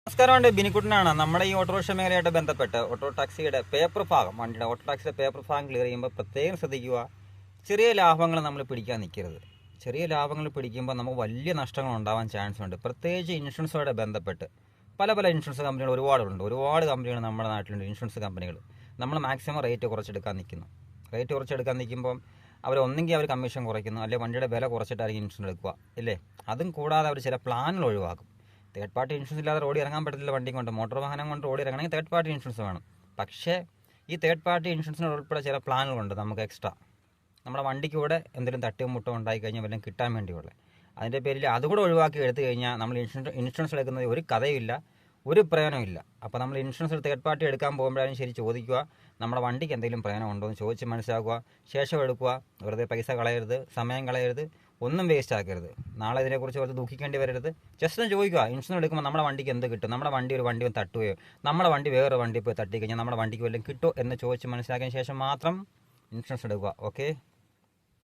നമസ്കാരമുണ്ട്, ബിനിക്കുട്ടനാണ്. നമ്മുടെ ഈ ഓട്ടോറിക്ഷ മേഖലയായിട്ട് ബന്ധപ്പെട്ട് ഓട്ടോ ടാക്സിയുടെ പേപ്പർ ഭാഗം, വണ്ടിയുടെ ഓട്ടോ ടാക്സിയുടെ പേപ്പർ ഭാഗം ക്ലിയർ ചെയ്യുമ്പോൾ പ്രത്യേകം ശ്രദ്ധിക്കുക. ചെറിയ ലാഭങ്ങൾ നമ്മൾ പിടിക്കാൻ നിൽക്കരുത്. ചെറിയ ലാഭങ്ങൾ പിടിക്കുമ്പോൾ നമുക്ക് വലിയ നഷ്ടങ്ങൾ ഉണ്ടാവാൻ ചാൻസ് ഉണ്ട്. പ്രത്യേകിച്ച് ഇൻഷുറൻസുമായിട്ട് ബന്ധപ്പെട്ട് പല ഇൻഷുറൻസ് കമ്പനികൾ ഒരുപാട് കമ്പനികൾ നമ്മുടെ നാട്ടിലുണ്ട്. ഇൻഷുറൻസ് കമ്പനികൾ നമ്മൾ മാക്സിമം റേറ്റ് കുറച്ചെടുക്കാൻ നിൽക്കുന്നു. റേറ്റ് കുറച്ചെടുക്കാൻ നിൽക്കുമ്പം ഒന്നെങ്കിൽ അവർ കമ്മീഷൻ കുറയ്ക്കുന്നു, അല്ലെങ്കിൽ വണ്ടിയുടെ വില കുറച്ചിട്ടായിരിക്കും ഇൻഷുറൻസ് എടുക്കുക, ഇല്ലേ? അതും കൂടാതെ അവർ ചില പ്ലാനുകൾ ഒഴിവാക്കും. തേർഡ് പാർട്ടി ഇൻഷുറൻസ് ഇല്ലാതെ റോഡിൽ ഇറങ്ങാൻ പറ്റത്തില്ല. വണ്ടി കൊണ്ട്, മോട്ടോർ വാഹനം കൊണ്ട് റോഡിൽ ഇറങ്ങണമെങ്കിൽ തേർഡ് പാർട്ടി ഇൻഷുറൻസ് വേണം. പക്ഷേ ഈ തേർഡ് പാർട്ടി ഇൻഷുറൻസിന് ഉൾപ്പെടെ ചില പ്ലാനുകളുണ്ട് നമുക്ക് എക്സ്ട്രാ. നമ്മുടെ വണ്ടിക്ക് കൂടെ എന്തെങ്കിലും തട്ടിയോ മുട്ടോ ഉണ്ടായി കഴിഞ്ഞാൽ വല്ലതും കിട്ടാൻ വേണ്ടിയുള്ള അതിൻ്റെ പേരിൽ അതുകൂടെ ഒഴിവാക്കി എടുത്തു കഴിഞ്ഞാൽ നമ്മൾ ഇൻഷുറൻസ് എടുക്കുന്നത് ഒരു കഥയുമില്ല, ഒരു പ്രയോജനമില്ല. അപ്പോൾ നമ്മൾ ഇൻഷുറൻസ് തേർഡ് പാർട്ടി എടുക്കാൻ പോകുമ്പോഴാലും ശരി ചോദിക്കുക, നമ്മുടെ വണ്ടിക്ക് എന്തെങ്കിലും പ്രയോജനം ഉണ്ടോ എന്ന് ചോദിച്ച് മനസ്സിലാക്കുക, ശേഷം എടുക്കുക. വെറുതെ പൈസ കളയരുത്, സമയം കളയരുത്, ഒന്നും വേസ്റ്റ് ആക്കരുത്. നാളെ ഇതിനെക്കുറിച്ച് കുറച്ച് ദുഃഖിക്കേണ്ടി വരരുത്. ജസ്റ്റ് ഒന്ന് ചോദിക്കുക, ഇൻഷുറൻസ് എടുക്കുമ്പോൾ നമ്മുടെ വണ്ടിക്ക് എന്ത് കിട്ടും, നമ്മുടെ വണ്ടി ഒരു വണ്ടി തട്ടുകയോ നമ്മുടെ വണ്ടി വേറെ വണ്ടി പോയി തട്ടിക്കഴിഞ്ഞാൽ നമ്മുടെ വണ്ടിക്ക് വല്ലതും കിട്ടുമോ എന്ന് ചോദിച്ച് മനസ്സിലാക്കിയതിന് ശേഷം മാത്രം ഇൻഷുറൻസ് എടുക്കുക. ഓക്കെ.